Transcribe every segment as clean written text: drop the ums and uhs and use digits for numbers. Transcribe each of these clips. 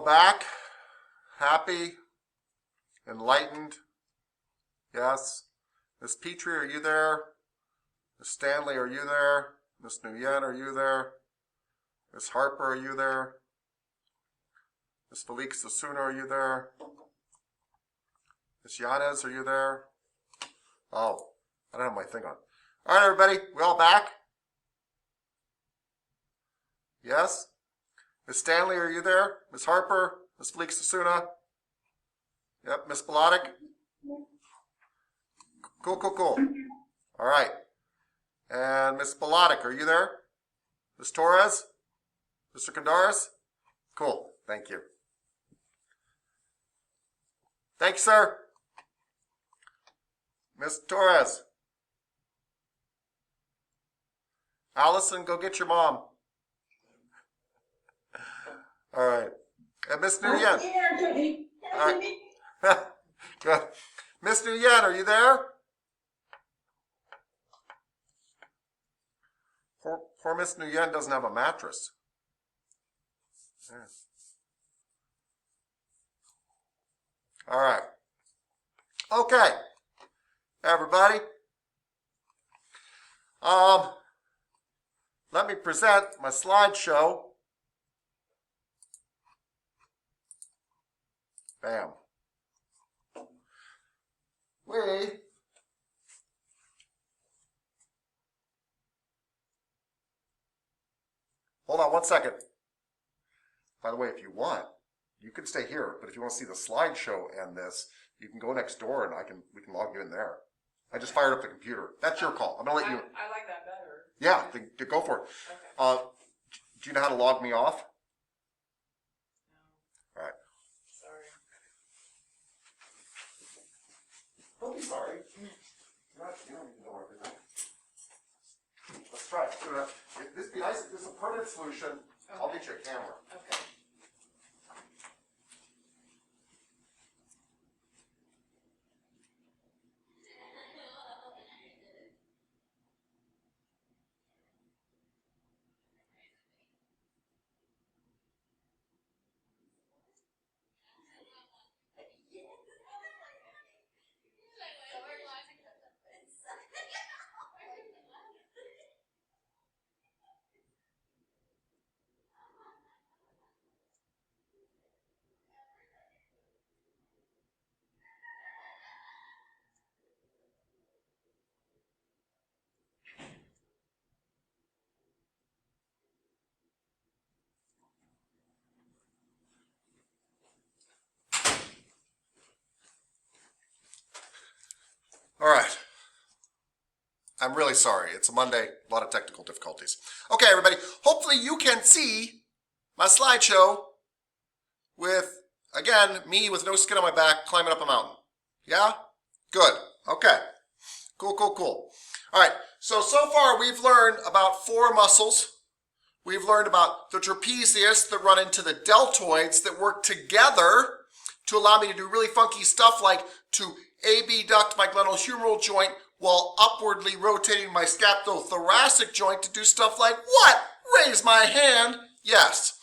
all back? Happy? Enlightened? Yes? Miss Petrie, are you there? Miss Stanley, are you there? Miss Nguyen, are you there? Miss Harper, are you there? Miss Felix Sasuna, are you there? Miss Yanez, are you there? Oh, I don't have my thing on. All right, everybody, we all back? Yes? Miss Stanley, are you there? Miss Harper? Miss Felix Sasuna? Yep, Miss Bolotic? Cool, cool, cool. All right. And Miss Bolotic, are you there? Miss Torres? Mr. Candaris? Cool, thank you. Thank you, sir. Miss Torres. Allison, go get your mom. All right. And Miss Nguyen. All right. Good. Miss Nguyen, are you there? Poor Miss Nguyen doesn't have a mattress. Yeah. All right. Okay, everybody. Let me present my slideshow. Bam. Hold on one second. By the way, if you want, you can stay here, but if you want to see the slideshow and this, you can go next door and we can log you in there. I just fired up the computer. That's your call. I'm gonna let you. I like that better. Yeah, go for it. Okay. Do you know how to log me off? No. All right. Sorry. Don't be sorry. You don't need to know everything. Let's try it. If this be nice, if this is a permanent solution, okay. I'll get you a camera. Okay. All right. I'm really sorry. It's a Monday, a lot of technical difficulties. Okay, everybody. Hopefully you can see my slideshow with, again, me with no skin on my back climbing up a mountain. Yeah? Good. Okay. Cool, cool, cool. All right. So far we've learned about 4 muscles. We've learned about the trapezius that run into the deltoids that work together to allow me to do really funky stuff like to abduct my glenohumeral joint while upwardly rotating my scaptothoracic joint to do stuff like what? Raise my hand. Yes.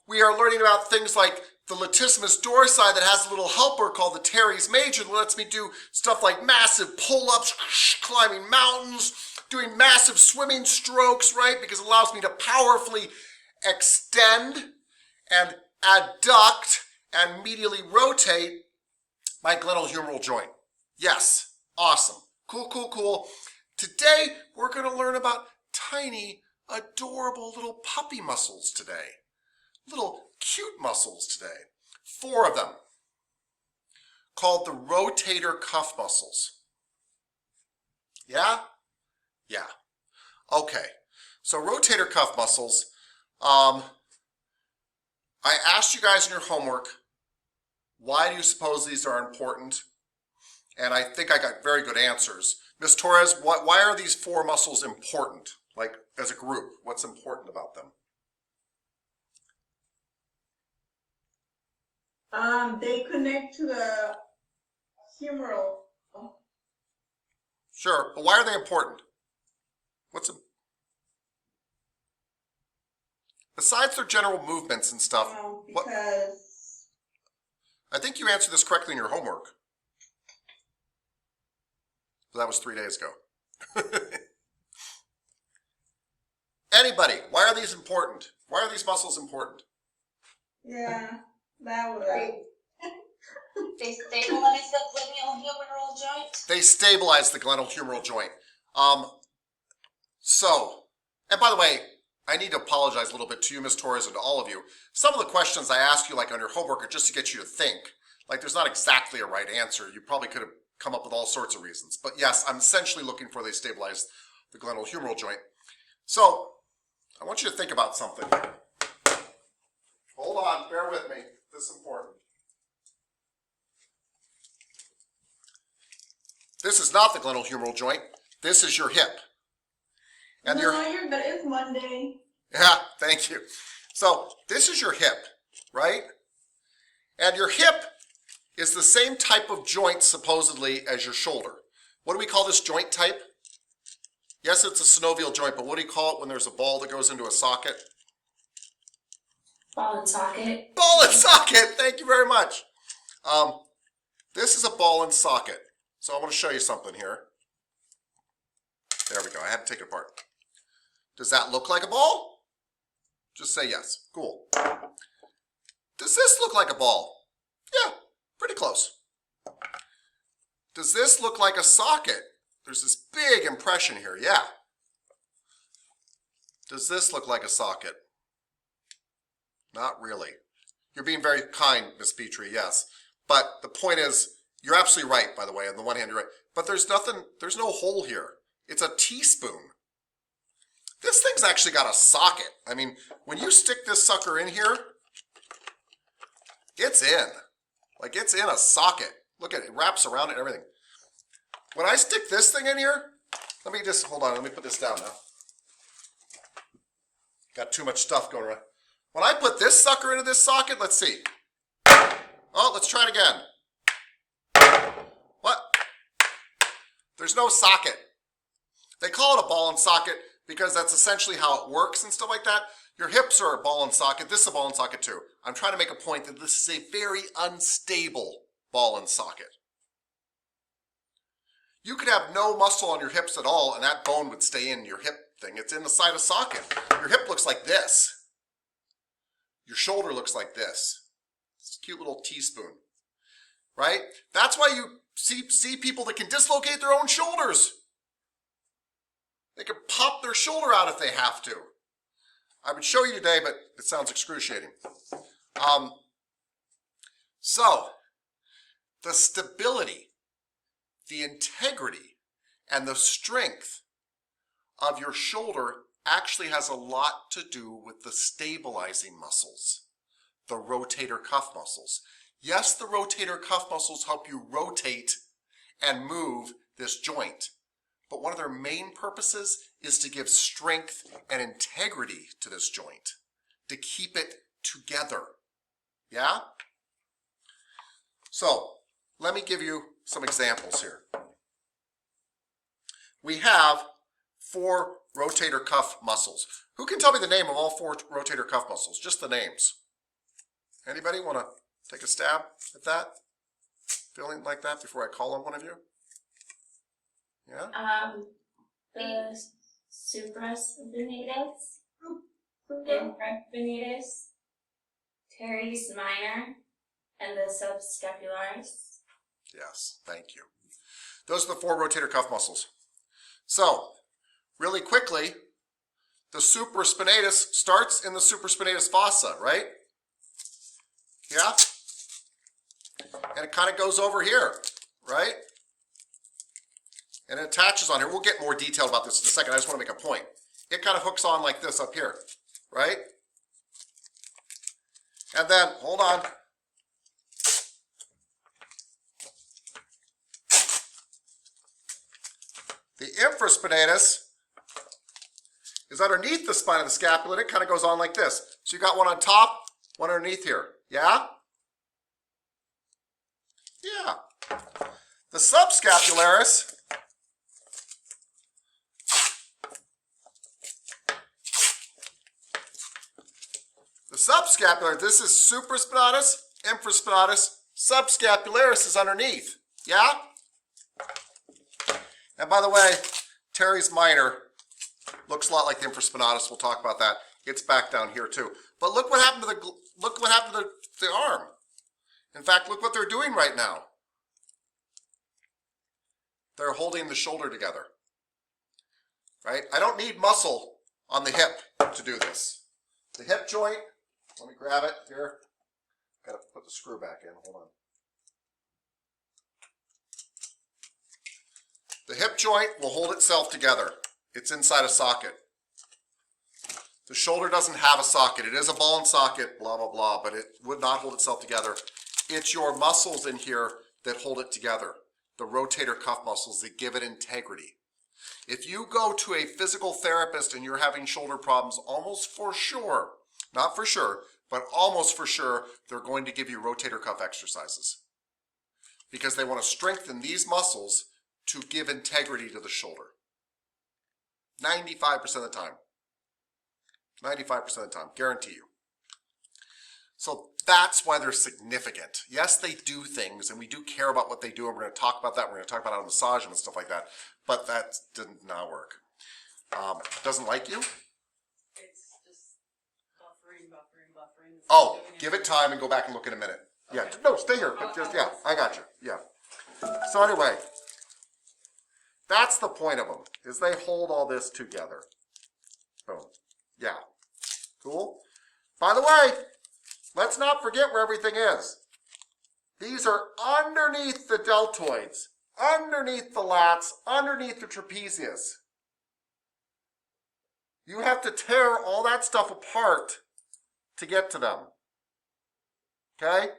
We are learning about things like the latissimus dorsi that has a little helper called the teres major that lets me do stuff like massive pull-ups, climbing mountains, doing massive swimming strokes, right? Because it allows me to powerfully extend and adduct and medially rotate my glenohumeral joint. Yes, awesome. Cool, cool, cool. Today, we're going to learn about tiny, adorable little puppy muscles today. Little cute muscles today. 4 of them, called the rotator cuff muscles. Yeah? Yeah. Okay. So rotator cuff muscles, I asked you guys in your homework, why do you suppose these are important? And I think I got very good answers. Ms. Torres, why are these 4 muscles important? Like, as a group, what's important about them? They connect to the humeral. Sure, but why are they important? Besides their general movements and stuff, what? Because I think you answered this correctly in your homework. That was 3 days ago. Anybody, why are these important? Why are these muscles important? yeah, that was. They stabilize the glenohumeral joint. They stabilize the glenohumeral joint. And by the way, I need to apologize a little bit to you, Ms. Torres, and to all of you. Some of the questions I ask you, like on your homework, are just to get you to think. Like there's not exactly a right answer. You probably could have come up with all sorts of reasons. But yes, I'm essentially looking for they stabilize the glenohumeral joint. So I want you to think about something. Hold on, bear with me. This is important. This is not the glenohumeral joint. This is your hip. And No, but it's Monday. yeah, thank you. So this is your hip, right? And your hip is the same type of joint supposedly as your shoulder. What do we call this joint type? Yes, it's a synovial joint, but what do you call it when there's a ball that goes into a socket? Ball and socket. Ball and socket, thank you very much. This is a ball and socket. So I want to show you something here. There we go, I had to take it apart. Does that look like a ball? Just say yes. Cool. Does this look like a ball? Yeah, pretty close. Does this look like a socket? There's this big impression here. Yeah. Does this look like a socket? Not really. You're being very kind, Miss Petrie, yes. But the point is, you're absolutely right, by the way. On the one hand, you're right. But there's no hole here. It's a teaspoon. This thing's actually got a socket. I mean, when you stick this sucker in here, it's in. Like it's in a socket. Look at it, it wraps around it and everything. When I stick this thing in here, let me just, hold on, let me put this down now. Got too much stuff going around. When I put this sucker into this socket, let's see. Oh, let's try it again. What? There's no socket. They call it a ball and socket because that's essentially how it works and stuff like that. Your hips are a ball and socket. This is a ball and socket too. I'm trying to make a point that this is a very unstable ball and socket. You could have no muscle on your hips at all and that bone would stay in your hip thing. It's in the side of socket. Your hip looks like this. Your shoulder looks like this. It's a cute little teaspoon, right? That's why you see people that can dislocate their own shoulders. They can pop their shoulder out if they have to. I would show you today, but it sounds excruciating. So, the stability, the integrity, and the strength of your shoulder actually has a lot to do with the stabilizing muscles, the rotator cuff muscles. Yes, the rotator cuff muscles help you rotate and move this joint. But one of their main purposes is to give strength and integrity to this joint, to keep it together. Yeah? So, let me give you some examples here. We have 4 rotator cuff muscles. Who can tell me the name of all 4 rotator cuff muscles? Just the names. Anybody want to take a stab at that? Feeling like that before I call on one of you? Yeah? The supraspinatus, infraspinatus, teres minor, and the subscapularis. Yes, thank you. Those are the 4 rotator cuff muscles. So, really quickly, the supraspinatus starts in the supraspinatus fossa, right? Yeah? And it kind of goes over here, right? And it attaches on here. We'll get more detailed about this in a second. I just want to make a point. It kind of hooks on like this up here, right? And then, hold on. The infraspinatus is underneath the spine of the scapula, and it kind of goes on like this. So you got one on top, one underneath here. Yeah? Yeah. The subscapularis The subscapular, this is supraspinatus, infraspinatus, subscapularis is underneath. Yeah? And by the way, teres minor looks a lot like the infraspinatus. We'll talk about that. It's back down here too. But look what happened to the arm. In fact, look what they're doing right now. They're holding the shoulder together. Right? I don't need muscle on the hip to do this. The hip joint, let me grab it here. Got to put the screw back in. Hold on. The hip joint will hold itself together. It's inside a socket. The shoulder doesn't have a socket. It is a ball and socket, blah, blah, blah, but it would not hold itself together. It's your muscles in here that hold it together. The rotator cuff muscles that give it integrity. If you go to a physical therapist and you're having shoulder problems, almost for sure, not for sure, but almost for sure, they're going to give you rotator cuff exercises. Because they want to strengthen these muscles to give integrity to the shoulder. 95% of the time. 95% of the time, guarantee you. So that's why they're significant. Yes, they do things, and we do care about what they do, and we're going to talk about that. We're going to talk about how to massage them and stuff like that. But that did not work. Doesn't like you? It's just buffering. It's Oh, doing give it time and go back and look in a minute. Yeah, Okay. no, stay here. Just, yeah, I got you. Yeah. So anyway, that's the point of them, is they hold all this together. Boom. Yeah. Cool? By the way, let's not forget where everything is. These are underneath the deltoids, underneath the lats, underneath the trapezius. You have to tear all that stuff apart to get to them. Okay?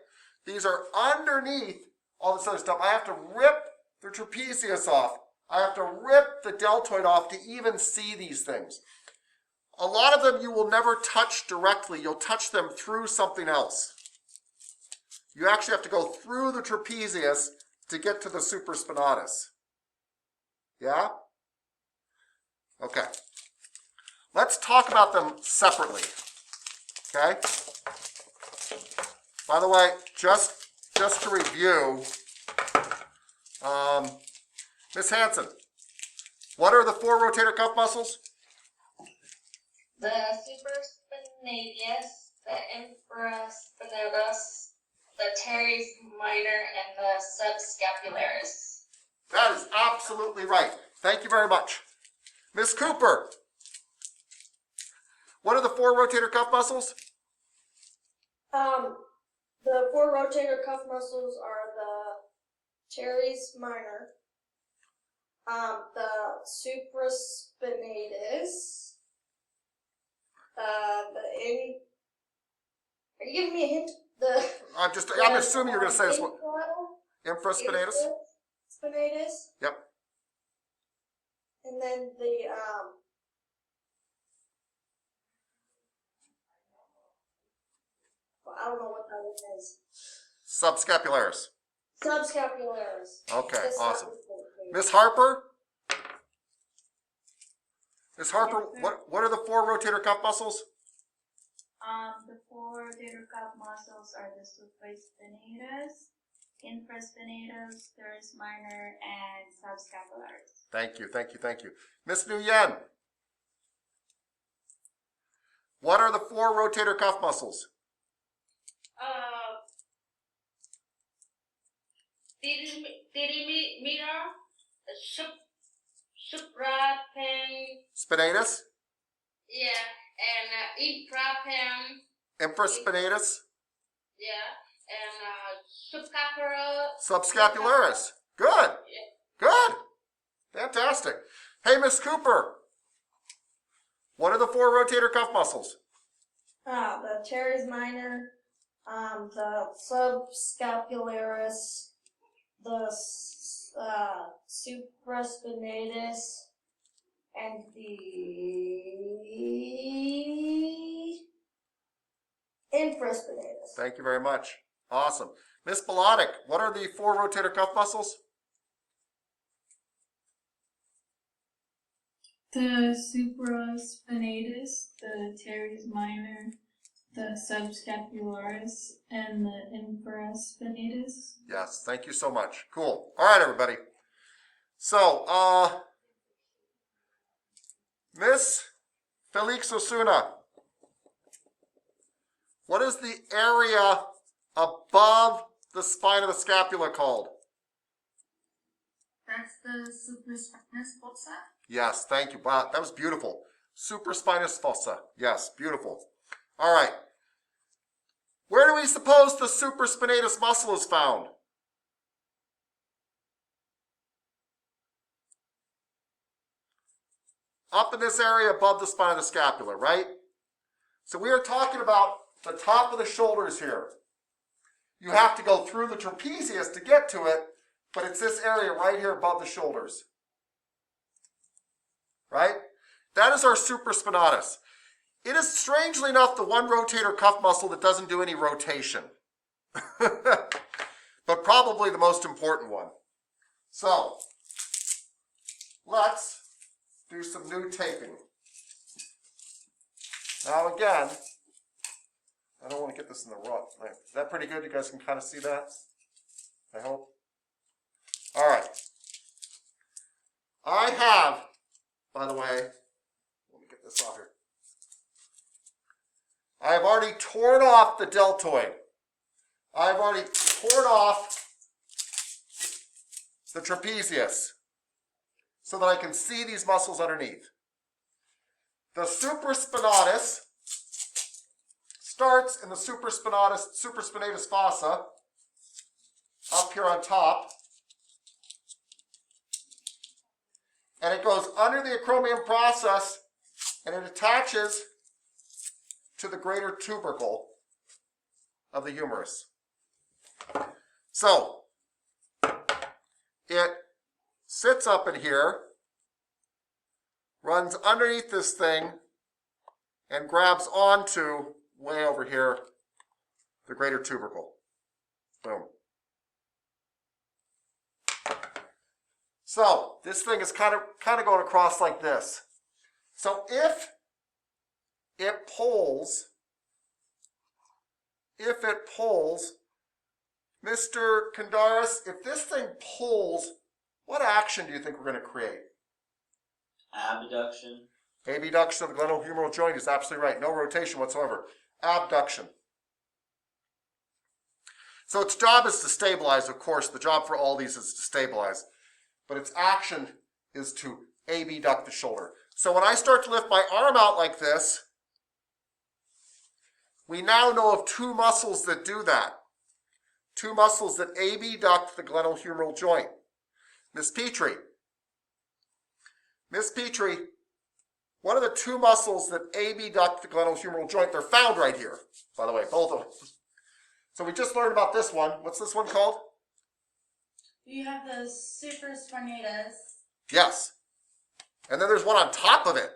These are underneath all this other stuff. I have to rip the trapezius off. I have to rip the deltoid off to even see these things. A lot of them you will never touch directly. You'll touch them through something else. You actually have to go through the trapezius to get to the supraspinatus. Yeah? Okay. Let's talk about them separately. Okay? By the way, just to review, Miss Hanson, what are the 4 rotator cuff muscles? The supraspinatus, the infraspinatus, the teres minor, and the subscapularis. That is absolutely right. Thank you very much. Miss Cooper, what are the 4 rotator cuff muscles? The 4 rotator cuff muscles are the teres minor, the supraspinatus, are you giving me a hint? I'm assuming you're going to say this one. Infraspinatus? Spinatus. Yep. And then the, well, I don't know what that one is. Subscapularis. Subscapularis. Okay, The awesome. subscapularis. Miss Harper? Miss Harper, what are the 4 rotator cuff muscles? The 4 rotator cuff muscles are the supraspinatus, infraspinatus, teres minor, and subscapularis. Thank you, thank you, thank you. Miss Nguyen, what are the 4 rotator cuff muscles? Perimeter, suprapen, Spinatus? yeah, and infrapen, Infraspinatus? yeah, and Subscapularis. Good. Good. Fantastic. Hey, Miss Cooper, what are the 4 rotator cuff muscles? The teres minor, the subscapularis, the supraspinatus, and the infraspinatus. Thank you very much. Awesome. Miss Bilotic, what are the 4 rotator cuff muscles? The supraspinatus, the teres minor, the subscapularis and the infraspinatus. Yes, thank you so much. Cool. All right, everybody. So, Miss Felix Osuna, what is the area above the spine of the scapula called? That's the supraspinous fossa. Yes, thank you. Wow, that was beautiful. Supraspinous fossa. Yes, beautiful. All right. Where do we suppose the supraspinatus muscle is found? Up in this area above the spine of the scapula, right? So we are talking about the top of the shoulders here. You have to go through the trapezius to get to it, but it's this area right here above the shoulders. Right? That is our supraspinatus. It is, strangely enough, the one rotator cuff muscle that doesn't do any rotation. But probably the most important one. So, let's do some new taping. Now again, I don't want to get this in the rut. Is that pretty good? You guys can kind of see that? I hope. All right. I have, by the way, let me get this off here. I have already torn off the deltoid. I've already torn off the trapezius so that I can see these muscles underneath. The supraspinatus starts in the supraspinatus fossa up here on top, and it goes under the acromion process and it attaches to the greater tubercle of the humerus. So it sits up in here, runs underneath this thing, and grabs onto, way over here, the greater tubercle. Boom. So this thing is kind of going across like this. So if it pulls, Mr. Kandaris, if this thing pulls, what action do you think we're going to create? Abduction. Abduction of the glenohumeral joint is absolutely right. No rotation whatsoever. Abduction. So its job is to stabilize, of course. The job for all these is to stabilize. But its action is to abduct the shoulder. So when I start to lift my arm out like this, we now know of two muscles that do that. Two muscles that abduct the glenohumeral joint. Miss Petrie, what are the two muscles that abduct the glenohumeral joint? They're found right here, by the way, both of them. So we just learned about this one. What's this one called? You have the supraspinatus. Yes. And then there's one on top of it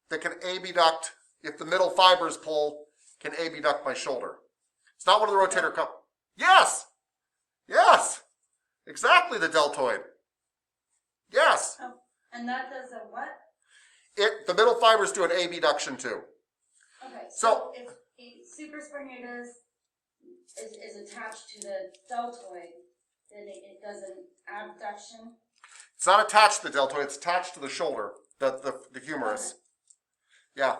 that can abduct, if the middle fibers pull, can abduct my shoulder. It's not one of the rotator cuff. Yes! Yes! Exactly, the deltoid. Yes. Oh, and that does a what? The middle fibers do an abduction too. Okay, So- so if the supraspinatus is attached to the deltoid, then it does an abduction. It's not attached to the deltoid, it's attached to the shoulder, the humerus. Yeah.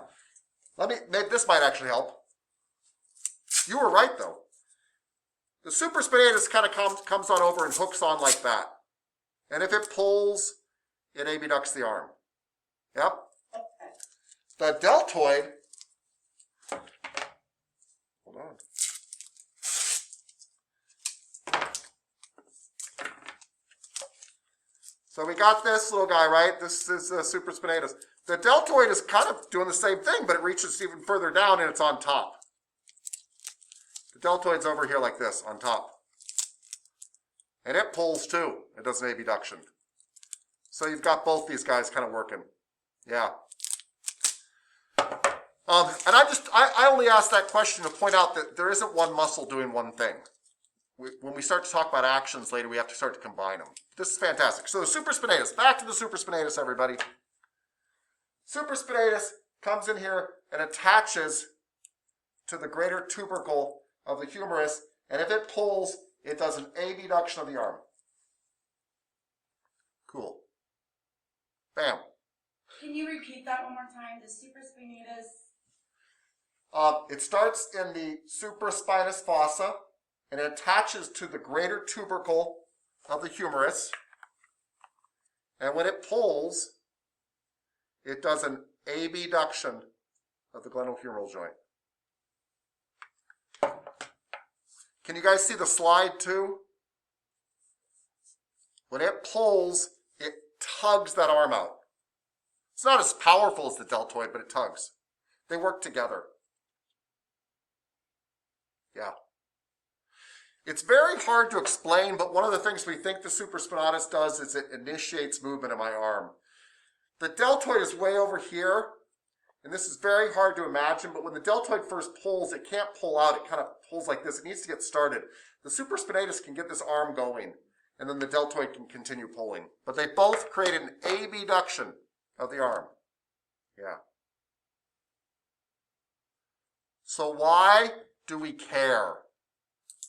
Maybe this might actually help. You were right though. The supraspinatus kind of comes on over and hooks on like that. And if it pulls, it abducts the arm. Yep. Okay. The deltoid, hold on. So we got this little guy, right? This is supraspinatus. The deltoid is kind of doing the same thing, but it reaches even further down and it's on top. The deltoid's over here like this, on top. And it pulls too. It does an abduction. So you've got both these guys kind of working. Yeah. And I only asked that question to point out that there isn't one muscle doing one thing. When we start to talk about actions later, we have to start to combine them. This is fantastic. So the supraspinatus, back to the supraspinatus, everybody. Supraspinatus comes in here and attaches to the greater tubercle of the humerus, and if it pulls, it does an abduction of the arm. Cool. Bam. Can you repeat that one more time? The supraspinatus. It starts in the supraspinous fossa and it attaches to the greater tubercle of the humerus. And when it pulls, it does an abduction of the glenohumeral joint. Can you guys see the slide too? When it pulls, it tugs that arm out. It's not as powerful as the deltoid, but it tugs. They work together. Yeah. It's very hard to explain, but one of the things we think the supraspinatus does is it initiates movement in my arm. The deltoid is way over here, and this is very hard to imagine, but when the deltoid first pulls, it can't pull out. It kind of pulls like this. It needs to get started. The supraspinatus can get this arm going, and then the deltoid can continue pulling. But they both create an abduction of the arm. Yeah. So why do we care?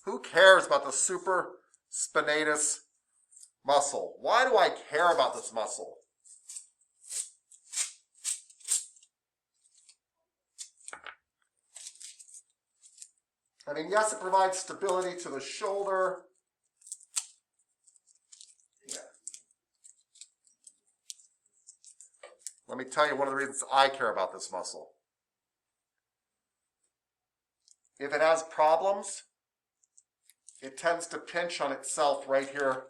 Who cares about the supraspinatus muscle? Why do I care about this muscle? I mean, yes, it provides stability to the shoulder. Yeah. Let me tell you one of the reasons I care about this muscle. If it has problems, it tends to pinch on itself right here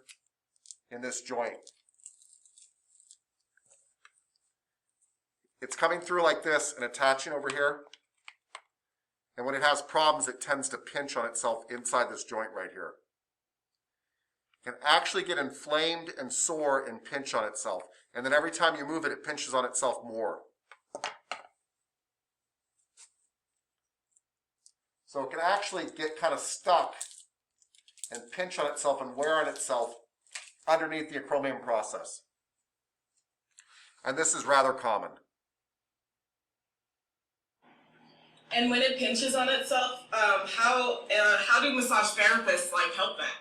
in this joint. It's coming through like this and attaching over here. And when it has problems, it tends to pinch on itself inside this joint right here. It can actually get inflamed and sore and pinch on itself. And then every time you move it, it pinches on itself more. So it can actually get kind of stuck and pinch on itself and wear on itself underneath the acromion process. And this is rather common. And when it pinches on itself, how do massage therapists help that?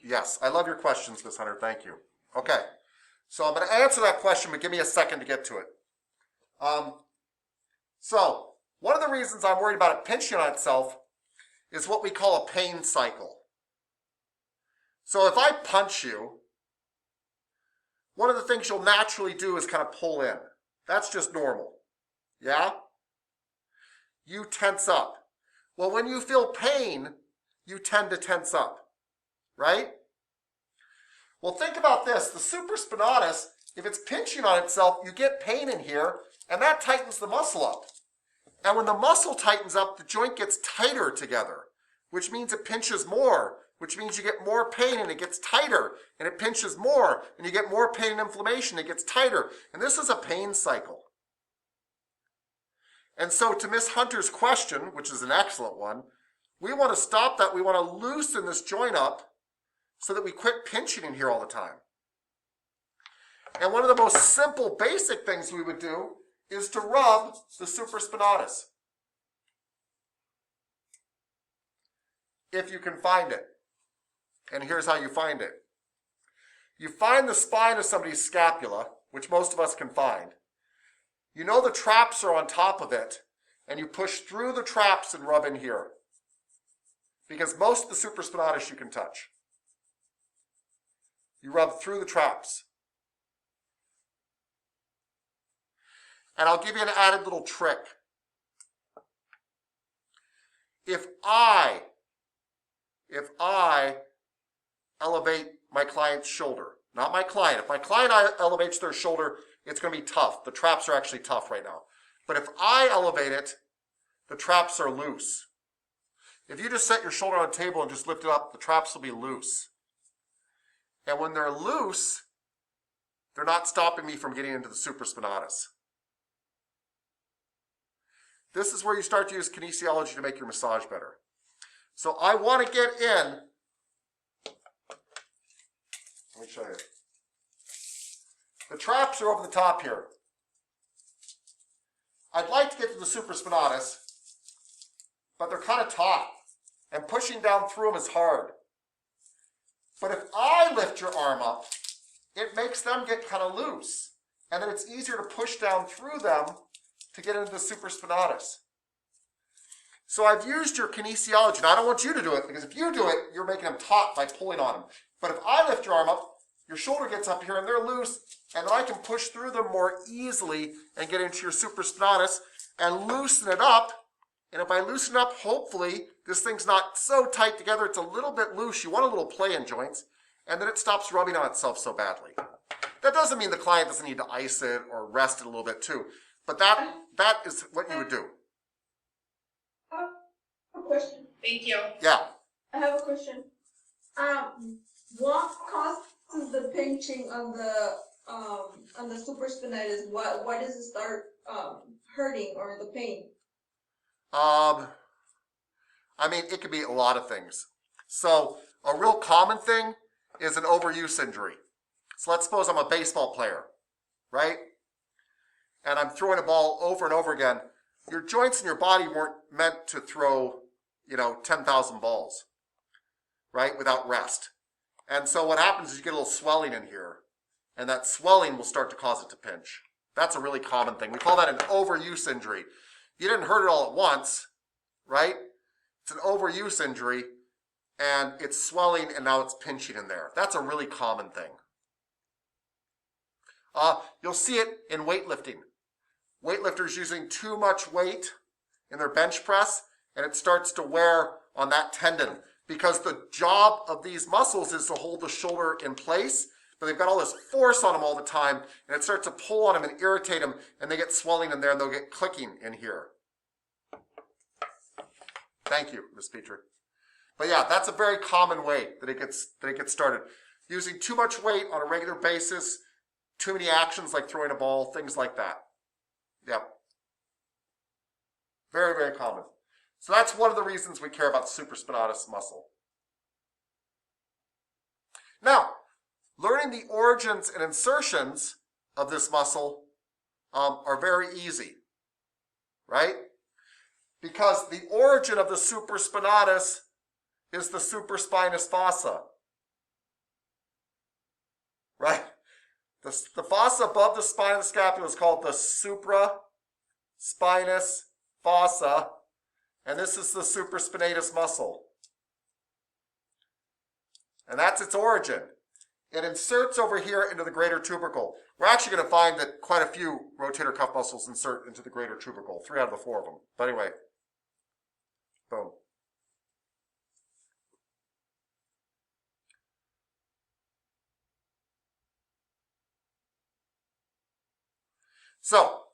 Yes, I love your questions, Ms. Hunter. Thank you. Okay, so I'm going to answer that question, but give me a second to get to it. So one of the reasons I'm worried about it pinching on itself is what we call a pain cycle. So if I punch you, one of the things you'll naturally do is kind of pull in. That's just normal. Yeah? You tense up. Well, when you feel pain, you tend to tense up, right? Well, think about this. The supraspinatus, if it's pinching on itself, you get pain in here, and that tightens the muscle up. And when the muscle tightens up, the joint gets tighter together, which means it pinches more, which means you get more pain and it gets tighter, and it pinches more, and you get more pain and inflammation, it gets tighter. And this is a pain cycle. And so to Miss Hunter's question, which is an excellent one, we want to stop that. We want to loosen this joint up so that we quit pinching in here all the time. And one of the most simple, basic things we would do is to rub the supraspinatus, if you can find it. And here's how you find it. You find the spine of somebody's scapula, which most of us can find. You know the traps are on top of it, and you push through the traps and rub in here. Because most of the supraspinatus you can touch. You rub through the traps. And I'll give you an added little trick. If I elevate my client's shoulder, not my client. If my client elevates their shoulder, it's going to be tough. The traps are actually tough right now. But if I elevate it, the traps are loose. If you just set your shoulder on a table and just lift it up, the traps will be loose. And when they're loose, they're not stopping me from getting into the supraspinatus. This is where you start to use kinesiology to make your massage better. So I want to get in. Let me show you. The traps are over the top here. I'd like to get to the supraspinatus, but they're kind of taut, and pushing down through them is hard. But if I lift your arm up, it makes them get kind of loose, and then it's easier to push down through them to get into the supraspinatus. So I've used your kinesiology, and I don't want you to do it, because if you do it, you're making them taut by pulling on them. But if I lift your arm up, your shoulder gets up here and they're loose, and then I can push through them more easily and get into your supraspinatus and loosen it up. And if I loosen up, hopefully, this thing's not so tight together, it's a little bit loose. You want a little play in joints, and then it stops rubbing on itself so badly. That doesn't mean the client doesn't need to ice it or rest it a little bit too, but that is what you would do. A question. Thank you. Yeah. I have a question. What causes the pinching on the supraspinatus? Why does it start hurting or the pain? I mean, it could be a lot of things. So a real common thing is an overuse injury. So let's suppose I'm a baseball player, right? And I'm throwing a ball over and over again. Your joints in your body weren't meant to throw, 10,000 balls, right, without rest. And so what happens is you get a little swelling in here, and that swelling will start to cause it to pinch. That's a really common thing. We call that an overuse injury. You didn't hurt it all at once, right? It's an overuse injury, and it's swelling, and now it's pinching in there. That's a really common thing. You'll see it in weightlifting. Weightlifters using too much weight in their bench press, and it starts to wear on that tendon, because the job of these muscles is to hold the shoulder in place, but they've got all this force on them all the time, and it starts to pull on them and irritate them, and they get swelling in there, and they'll get clicking in here. Thank you, Ms. Petrie. But yeah, that's a very common way that it gets started. Using too much weight on a regular basis, too many actions like throwing a ball, things like that. Yep. Very, very common. So that's one of the reasons we care about the supraspinatus muscle. Now, learning the origins and insertions of this muscle are very easy, right? Because the origin of the supraspinatus is the supraspinous fossa, right? The fossa above the spine of the scapula is called the supraspinous fossa, and this is the supraspinatus muscle. And that's its origin. It inserts over here into the greater tubercle. We're actually going to find that quite a few rotator cuff muscles insert into the greater tubercle, 3 out of the 4 of them. But anyway, boom. So,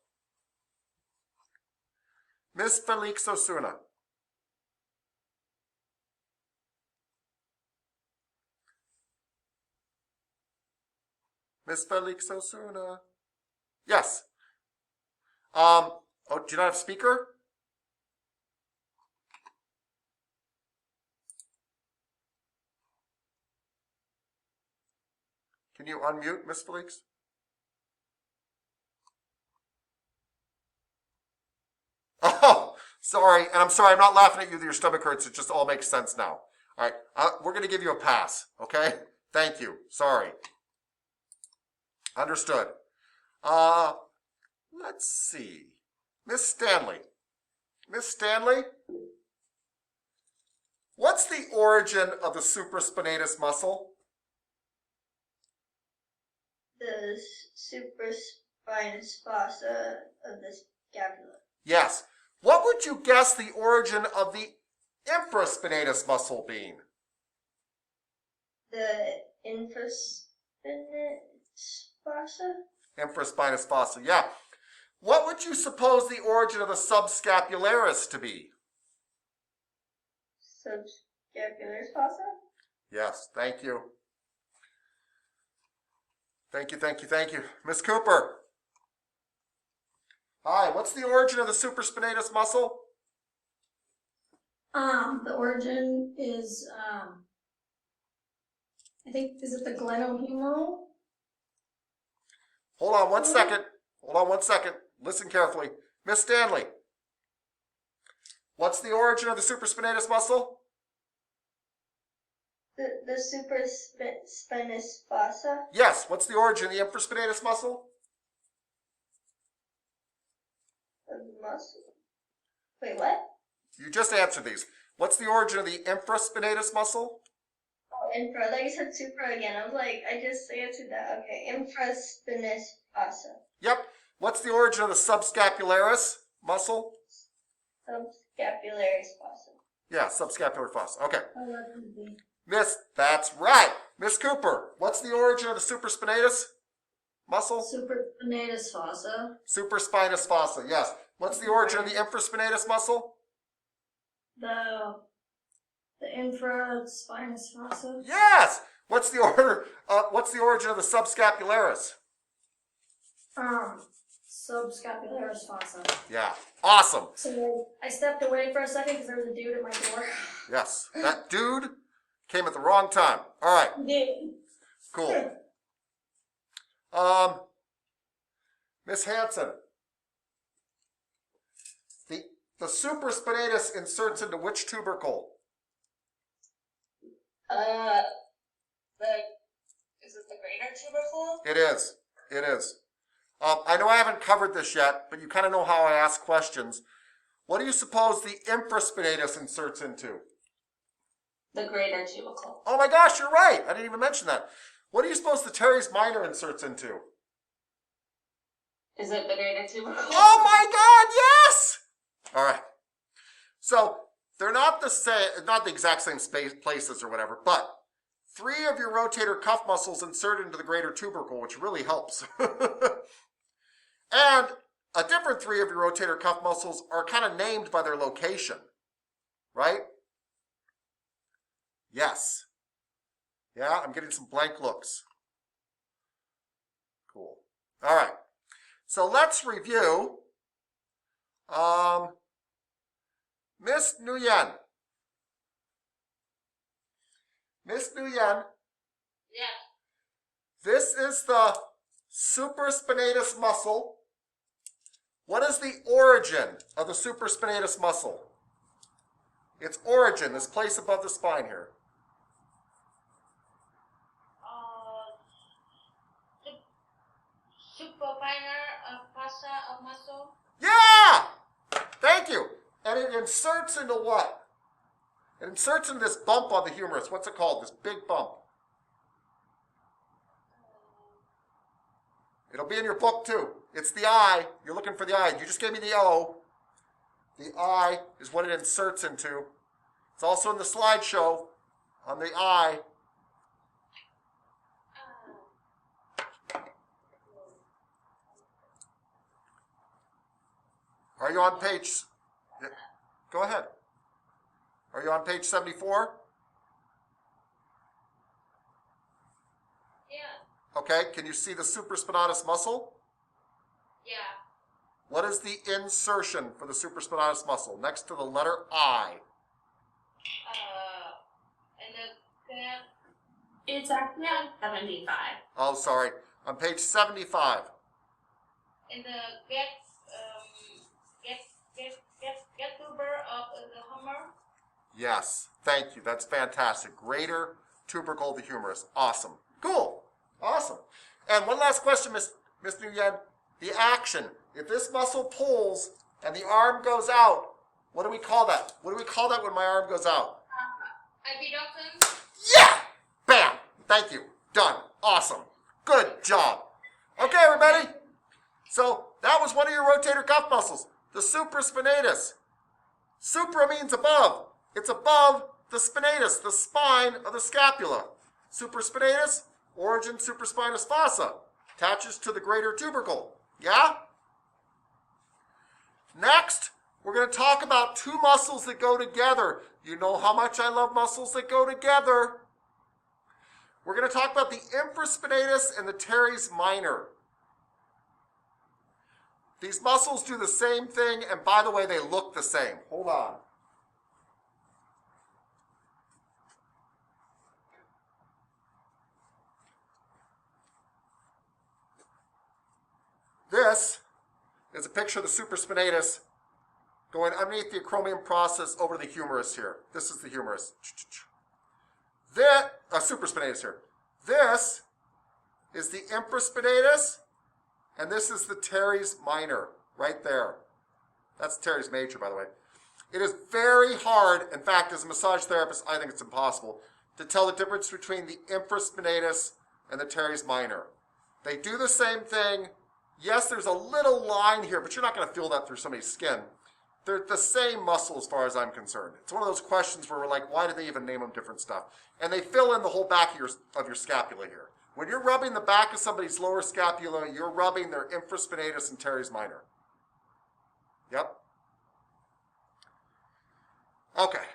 Miss Felix Osuna. Miss Felix Osuna. Yes. Oh, do you not have speaker? Can you unmute, Miss Felix? Oh, sorry. And I'm sorry, I'm not laughing at you that your stomach hurts. It just all makes sense now. All right. We're going to give you a pass, okay? Thank you. Sorry. Understood. Let's see. Miss Stanley. Miss Stanley? What's the origin of the supraspinatus muscle? The supraspinous fossa of the scapula. Yes. What would you guess the origin of the infraspinatus muscle being? The infraspinous fossa? Infraspinous fossa, yeah. What would you suppose the origin of the subscapularis to be? Subscapularis fossa? Yes, thank you. Thank you, thank you, thank you. Miss Cooper. Hi, what's the origin of the supraspinatus muscle? The origin is, I think, is it the glenohumeral? Hold on one second. Hold on one second. Listen carefully. Miss Stanley, what's the origin of the supraspinatus muscle? The supraspinous fossa Yes, what's the origin of the infraspinatus muscle? of the muscle. Wait, what? You just answered these. What's the origin of the infraspinatus muscle? Oh, infra. Like you said supra again. I was like, I just answered that. Okay, infraspinous fossa. Yep. What's the origin of the subscapularis muscle? Subscapularis fossa. Yeah, subscapular fossa. Okay. Oh, that could be. Miss, that's right. Miss Cooper, what's the origin of the supraspinatus muscle? Supraspinatus fossa. Supraspinous fossa, yes. What's the origin of the infraspinatus muscle? The infraspinous fossa. Yes. What's the origin of the subscapularis? Subscapularis fossa. Yeah. Awesome. So I stepped away for a second because there was a dude at my door. Yes. That dude came at the wrong time. All right. Yeah. Cool. Miss Hanson. The supraspinatus inserts into which tubercle? Is it the greater tubercle? It is. It is. I know I haven't covered this yet, but you kind of know how I ask questions. What do you suppose the infraspinatus inserts into? The greater tubercle. Oh my gosh, you're right. I didn't even mention that. What do you suppose the teres minor inserts into? Is it the greater tubercle? Oh my God, yes! All right. So they're not the same, not the exact same places or whatever, but 3 of your rotator cuff muscles insert into the greater tubercle, which really helps. And a different 3 of your rotator cuff muscles are kind of named by their location, right? Yes. Yeah, I'm getting some blank looks. Cool. All right. So let's review. Miss Nguyen. Miss Nguyen, Yeah. this is the supraspinatus muscle. What is the origin of the supraspinatus muscle? Its origin, this place above the spine here. Suprapinal fossa of muscle. Yeah! Thank you. And it inserts into what? It inserts into this bump on the humerus. What's it called? This big bump. It'll be in your book too. It's the I. You're looking for the I. You just gave me the O. The I is what it inserts into. It's also in the slideshow on the I. Are you on page? Go ahead. Are you on page 74? Yeah. Okay, can you see the supraspinatus muscle? Yeah. What is the insertion for the supraspinatus muscle next to the letter I? It's actually on 75. Oh, sorry. On page 75. In the get tuber of the hummer. Yes, thank you. That's fantastic. Greater tubercle of the humerus. Awesome. Cool. Awesome. And one last question, Miss Nguyen. The action. If this muscle pulls and the arm goes out, what do we call that? What do we call that when my arm goes out? Abduction. Yeah! Bam! Thank you. Done. Awesome. Good job. Okay, everybody. So that was one of your rotator cuff muscles, the supraspinatus. Supra means above. It's above the spinatus, the spine of the scapula. Supraspinatus, origin supraspinous fossa, attaches to the greater tubercle. Yeah? Next, we're going to talk about 2 muscles that go together. You know how much I love muscles that go together. We're going to talk about the infraspinatus and the teres minor. These muscles do the same thing, and by the way, they look the same. Hold on. This is a picture of the supraspinatus going underneath the acromion process over the humerus here. This is the humerus. That, supraspinatus here. This is the infraspinatus, and this is the teres minor, right there. That's teres major, by the way. It is very hard, in fact, as a massage therapist, I think it's impossible, to tell the difference between the infraspinatus and the teres minor. They do the same thing. Yes, there's a little line here, but you're not going to feel that through somebody's skin. They're the same muscle as far as I'm concerned. It's one of those questions where we're like, why do they even name them different stuff? And they fill in the whole back of your scapula here. When you're rubbing the back of somebody's lower scapula, you're rubbing their infraspinatus and teres minor. Yep. Okay.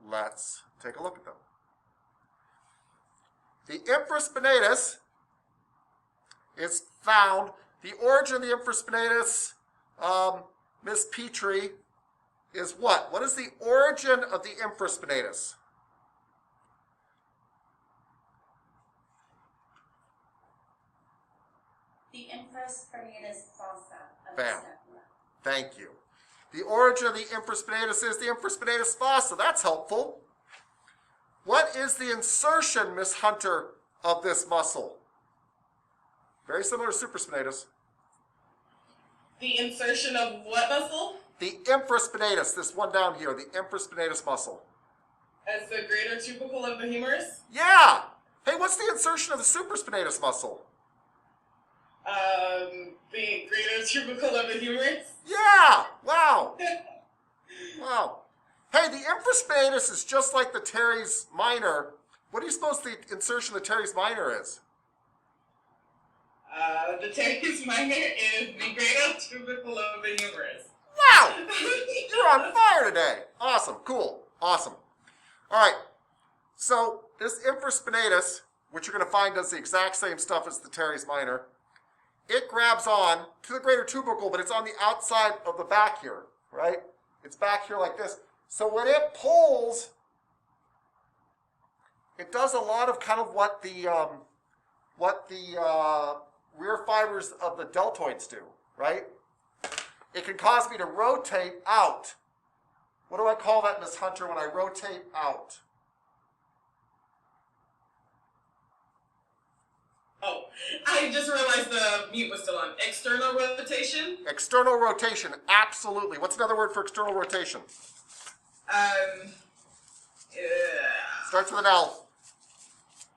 Let's take a look at them. The infraspinatus is found, the origin of the infraspinatus, Miss Petrie, is what? What is the origin of the infraspinatus? The infraspinatus fossa of the Bam. scapula. Thank you. The origin of the infraspinatus is the infraspinatus fossa. That's helpful. What is the insertion, Miss Hunter, of this muscle? Very similar to supraspinatus. The insertion of what muscle? The infraspinatus, this one down here, the infraspinatus muscle. As the greater tubercle of the humerus? Yeah! Hey, what's the insertion of the supraspinatus muscle? The greater tubercle of the humerus? Yeah! Wow! Wow. Hey, the infraspinatus is just like the teres minor. What do you suppose the insertion of the teres minor is? The teres minor is the greater tubercle of the humerus. Wow! You're on fire today. Awesome. Cool. Awesome. All right. So this infraspinatus, which you're going to find does the exact same stuff as the teres minor, it grabs on to the greater tubercle, but it's on the outside of the back here, right? It's back here like this. So when it pulls, it does a lot of kind of what the rear fibers of the deltoids do, right? It can cause me to rotate out. What do I call that, Miss Hunter, when I rotate out? Oh, I just realized the mute was still on. External rotation? External rotation, absolutely. What's another word for external rotation? Starts with an L.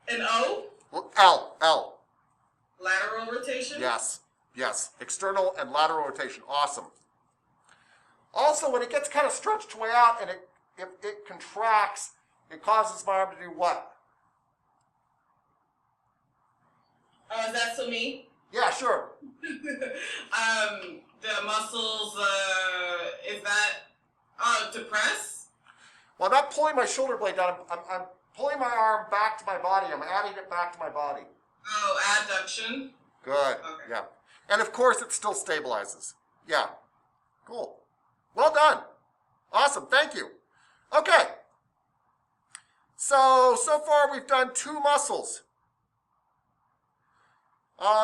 An O? L. Lateral rotation? Yes. External and lateral rotation. Awesome. Also, when it gets kind of stretched way out and it contracts, it causes my arm to do what? Oh, is that so me? Yeah, sure. The muscles, is that, to press? Well, I'm not pulling my shoulder blade down. I'm pulling my arm back to my body. I'm adding it back to my body. Oh, adduction? Good. Okay. Yeah. And of course, it still stabilizes. Yeah. Cool. Well done. Awesome. Thank you. Okay. So far we've done 2 muscles.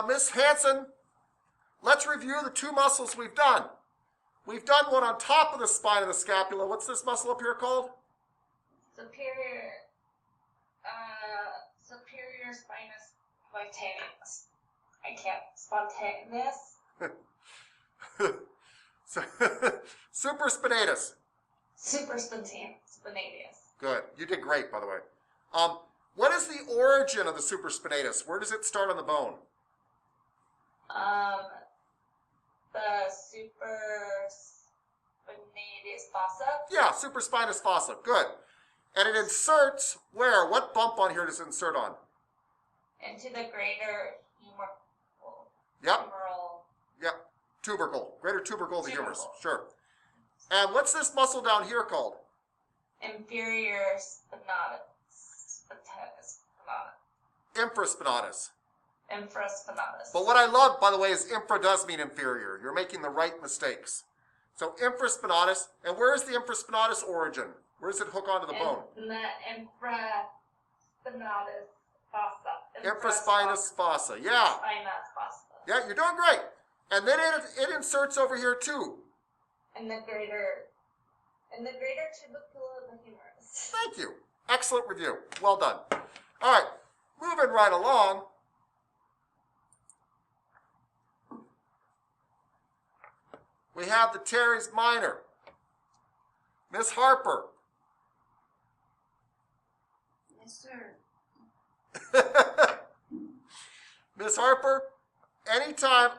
Miss Hanson, let's review the 2 muscles we've done. We've done one on top of the spine of the scapula. What's this muscle up here called? Superior spinous spontaneous. I can't. Spontaneous? Supraspinatus. Spinatus. Good. You did great, by the way. What is the origin of the supraspinatus? Where does it start on the bone? The supraspinatus fossa. Yeah, supraspinous fossa. Good. And it inserts where? What bump on here does it insert on? Into the greater humeral. Yep. Tubercle. Greater tubercle of the humerus. Sure. And what's this muscle down here called? Inferior spinatus. Infraspinatus. Infraspinatus. But what I love, by the way, is infra does mean inferior. You're making the right mistakes. So infraspinatus. And where is the infraspinatus origin? Where does it hook onto the bone? In the infraspinatus fossa. Infraspinous fossa. Yeah. Spinous fossa. Yeah, you're doing great. And then it inserts over here too. And the greater tubercle of the humerus. Thank you. Excellent review. Well done. All right, moving right along. We have the teres minor. Miss Harper. Yes, sir. Miss Harper, anytime,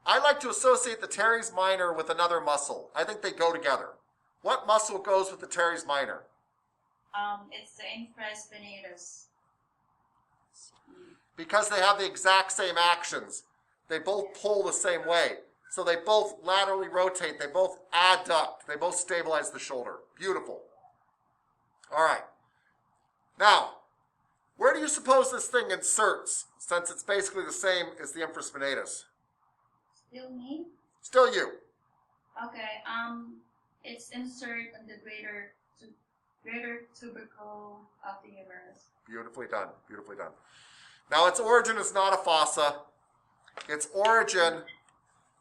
I like to associate the teres minor with another muscle. I think they go together. What muscle goes with the teres minor? It's the infraspinatus. Because they have the exact same actions. They both pull the same way. So they both laterally rotate. They both adduct. They both stabilize the shoulder. Beautiful. All right. Now, where do you suppose this thing inserts, since it's basically the same as the infraspinatus? Still me? Still you. Okay, it's insert in the greater tubercle of the humerus. Beautifully done. Beautifully done. Now, its origin is not a fossa. Its origin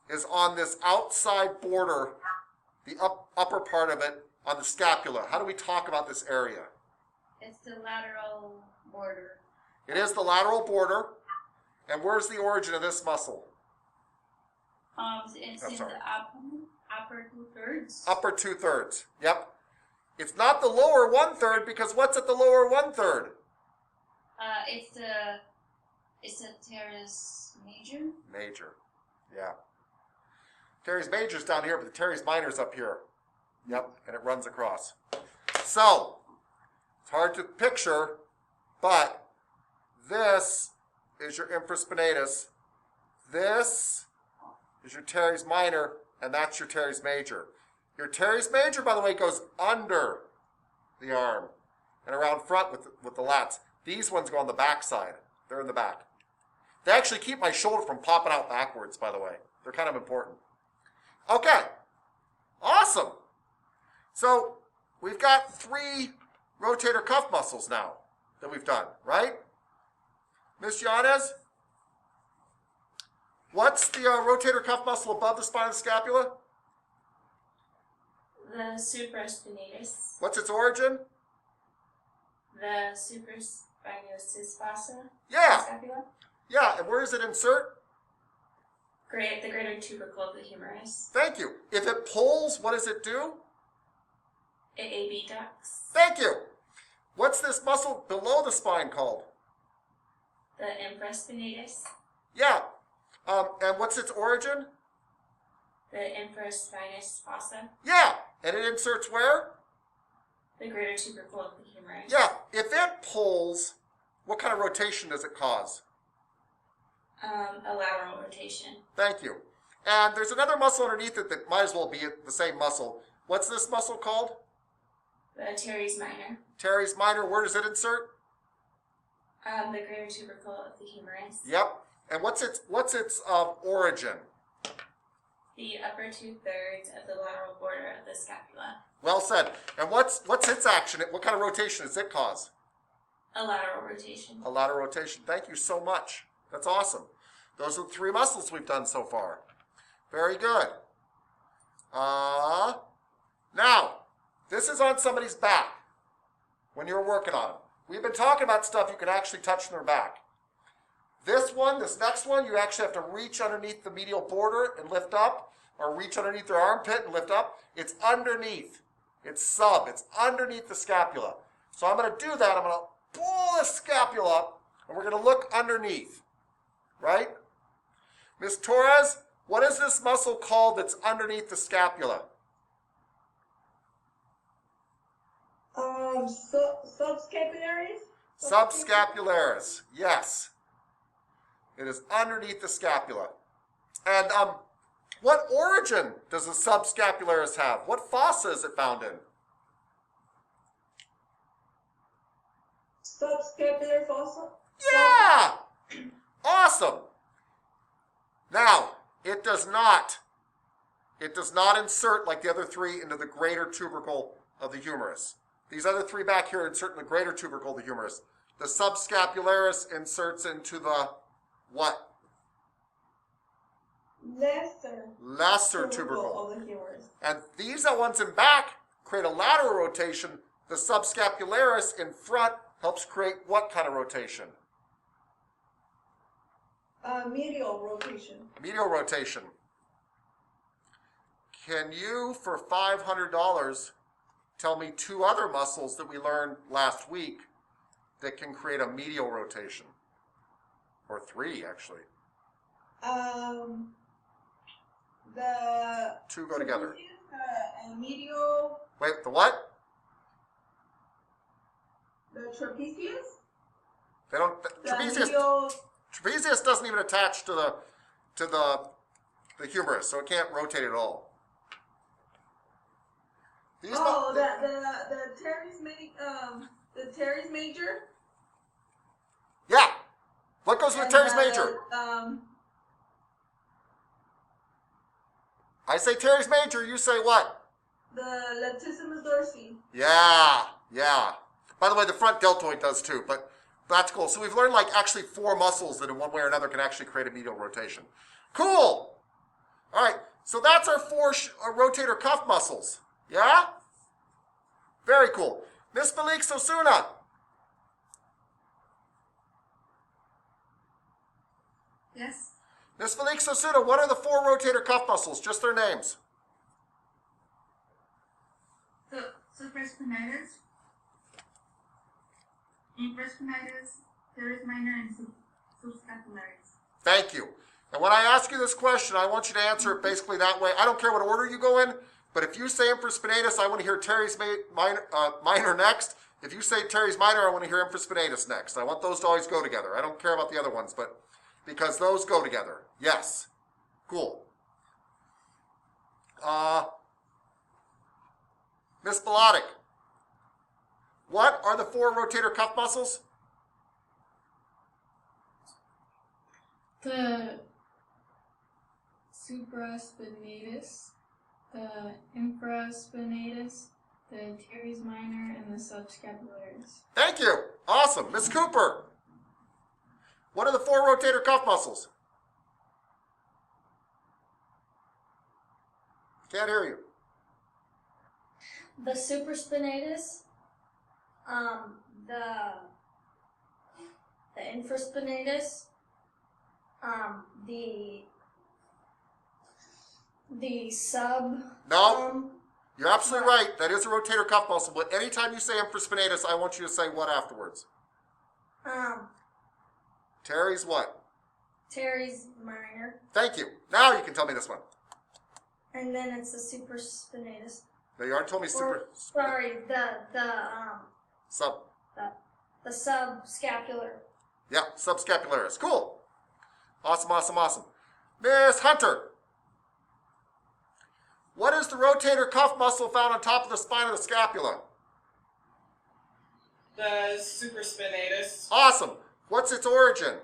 is on this outside border, the upper part of it, on the scapula. How do we talk about this area? It's the lateral border. It is the lateral border. And where's the origin of this muscle? It's Oh, in sorry. the upper 2/3. Upper 2/3. Yep. It's not the lower 1/3 because what's at the lower 1/3? It's a teres major. Major. Yeah. Teres major's down here, but the teres minor's up here. Yep, and it runs across. So, it's hard to picture, but this is your infraspinatus. This is your teres minor, and that's your teres major. Your teres major, by the way, goes under the arm and around front with the lats. These ones go on the back side. They're in the back. They actually keep my shoulder from popping out backwards, by the way. They're kind of important. Okay. Awesome. So we've got 3 rotator cuff muscles now that we've done, right? Miss Yanez? What's the rotator cuff muscle above the spine of the scapula? The supraspinatus, What's its origin? the supraspinatus fossa, Yeah. scapula, Yeah, and where does it insert? the greater tubercle of the humerus. Thank you. If it pulls, what does it do? It abducts. Thank you. What's this muscle below the spine called? The infraspinatus, Yeah. And what's its origin? the infraspinous fossa, Yeah. And it inserts where? the greater tubercle of the humerus. Yeah. If it pulls, what kind of rotation does it cause? A lateral rotation. Thank you. And there's another muscle underneath it that might as well be the same muscle. What's this muscle called? The teres minor, Teres minor. Where does it insert? the greater tubercle of the humerus. Yep. And what's its origin? The upper 2/3 of the lateral border of the scapula. Well said. And what's its action? What kind of rotation does it cause? A lateral rotation. A lateral rotation. Thank you so much. That's awesome. Those are the 3 muscles we've done so far. Very good. Now, this is on somebody's back when you're working on them. We've been talking about stuff you can actually touch in their back. This next one, you actually have to reach underneath the medial border and lift up, or reach underneath their armpit and lift up. It's underneath. It's underneath the scapula. So I'm going to do that. I'm going to pull the scapula up, and we're going to look underneath. Right? Miss Torres, what is this muscle called that's underneath the scapula? Subscapularis? Subscapularis. Yes. It is underneath the scapula. And what origin does the subscapularis have? What fossa is it found in? Subscapular fossa? Yeah! Awesome. Now, it does not insert like the other 3 into the greater tubercle of the humerus. These other 3 back here insert in the greater tubercle of the humerus. The subscapularis inserts into the what? lesser tubercle. of the humerus. And these are ones in back create a lateral rotation. The subscapularis in front helps create what kind of rotation? Medial rotation. Medial rotation. Can you, for $500, tell me 2 other muscles that we learned last week that can create a medial rotation? Or 3, actually. The 2 go together. medial, Wait, the what? the trapezius. They don't. Trapezius doesn't even attach to the humerus, so it can't rotate at all. These the teres major. Yeah. What goes with and teres the, major? I say teres major. You say what? The latissimus dorsi. Yeah. By the way, the front deltoid does too, but that's cool. So we've learned like actually 4 muscles that in one way or another can actually create a medial rotation. Cool. All right. So that's our 4 rotator cuff muscles. Yeah? Very cool. Miss Malik Sosuna. Yes. Miss Malik Sosuna, what are the 4 rotator cuff muscles? Just their names. So, supraspinatus, infraspinatus, teres minor, and subscapularis. Thank you. And when I ask you this question, I want you to answer it basically that way. I don't care what order you go in, but if you say infraspinatus, I want to hear teres minor next. If you say teres minor, I want to hear infraspinatus next. I want those to always go together. I don't care about the other ones, but because those go together. Yes. Cool. Miss Bilotic, what are the 4 rotator cuff muscles? The supraspinatus, the infraspinatus, the teres minor, and the subscapularis. Thank you. Awesome. Miss Cooper, what are the 4 rotator cuff muscles? Can't hear you. The supraspinatus, the infraspinatus, the sub. No, you're absolutely right. That is a rotator cuff muscle. But anytime you say infraspinatus, I want you to say what afterwards? Teres what? Teres minor, Thank you. Now you can tell me this one. and then it's the supraspinatus. No, you already told me Or, sorry, sub. the subscapular. Yeah, subscapularis. Cool. Awesome. Miss Hunter, what is the rotator cuff muscle found on top of the spine of the scapula? The supraspinatus, Awesome. What's its origin?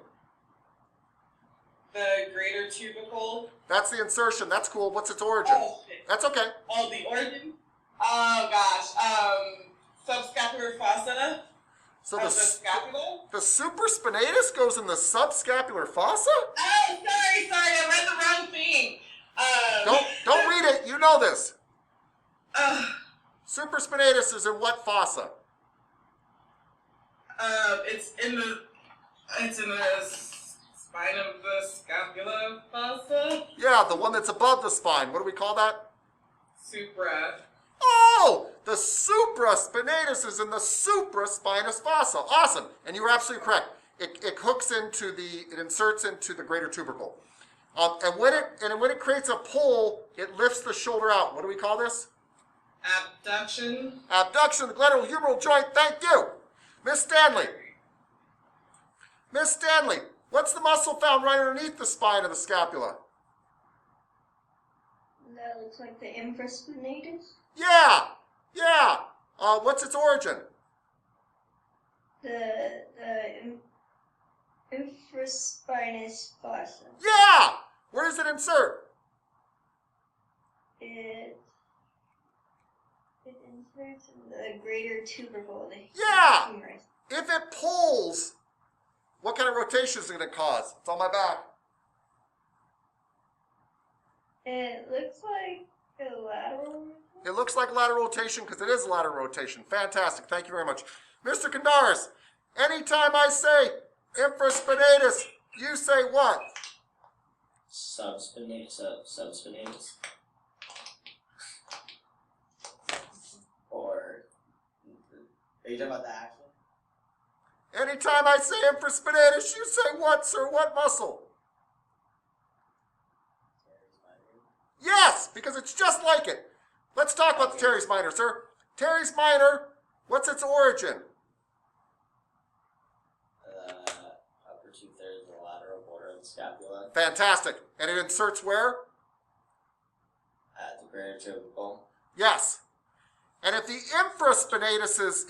the greater tubercle. That's the insertion. That's cool. What's its origin? Oh, shit. That's okay. Oh, the origin? Oh, gosh. Subscapular fossa So of the scapula? the supraspinatus goes in the subscapular fossa? Oh, sorry. I read the wrong thing. Don't read it. You know this. Uh, Supraspinatus is in what fossa? it's in the spine of the scapula fossa. Yeah, the one that's above the spine. What do we call that? Supra. Oh, the supraspinatus is in the supraspinous fossa. Awesome. And you were absolutely correct. It hooks into it inserts into the greater tubercle. And when it creates a pull, it lifts the shoulder out. What do we call this? Abduction. Abduction, the glenohumeral joint. Thank you. Miss Stanley, what's the muscle found right underneath the spine of the scapula? That looks like the infraspinatus. Yeah. What's its origin? The infraspinous fossa. Yeah. Where does it insert? It inserts in the greater tubercle. Yeah. Humerus. If it pulls, what kind of rotation is it going to cause? It's on my back. It looks like a lateral. It looks like lateral rotation because it is lateral rotation. Fantastic. Thank you very much. Mr. Kandaris, anytime I say infraspinatus, you say what? Subspinatus. Or are you talking about the action? Anytime I say infraspinatus, you say what, sir? What muscle? Yes, because it's just like it. Let's talk about the teres minor, sir. Teres minor, what's its origin? Upper 2/3 of the lateral border of the scapula. Fantastic. And it inserts where? At the greater tubercle. Yes. And if the infraspinatus's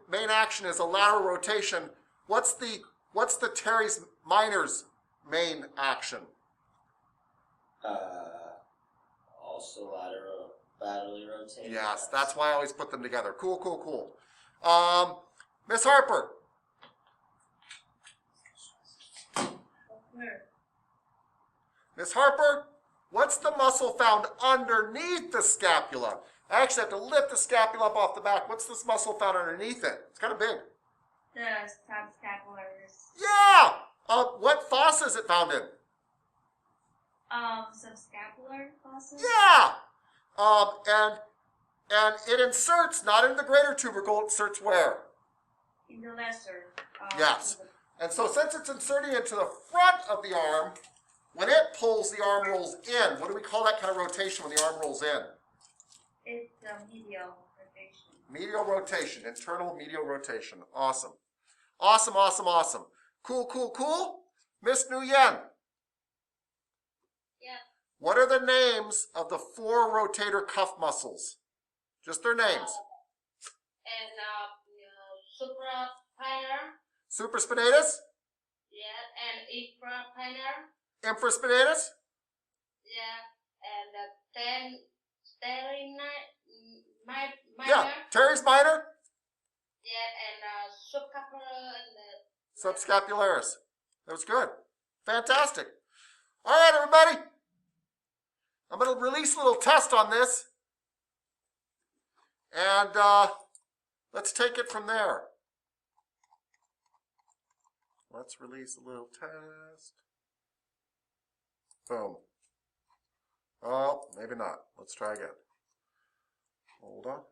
main action is a lateral rotation, what's the teres minor's main action? Also laterally rotating. Yes, that's why I always put them together. Cool. Miss Harper. Miss Harper, what's the muscle found underneath the scapula? I actually have to lift the scapula up off the back. What's this muscle found underneath it? It's kind of big. The subscapularis. Yeah! What fossa is it found in? Subscapular fossa? Yeah! And it inserts, not in the greater tubercle, it inserts where? In the lesser. Yes. And so since it's inserting into the front of the arm, when it pulls, the arm rolls in. What do we call that kind of rotation when the arm rolls in? It's medial rotation. Medial rotation, internal medial rotation. Awesome. Cool. Miss Nguyen. Yeah. What are the names of the 4 rotator cuff muscles? Just their names. And suprapinnar. Supraspinatus, Yeah. And infrapinnar. infraspinatus, Yeah. And minor. yeah, teres minor, Yeah. And subscapular and subscapularis. That was good. Fantastic. All right, everybody. I'm going to release a little test on this. And let's take it from there. Let's release a little test. Boom. Oh, maybe not. Let's try again. Hold on.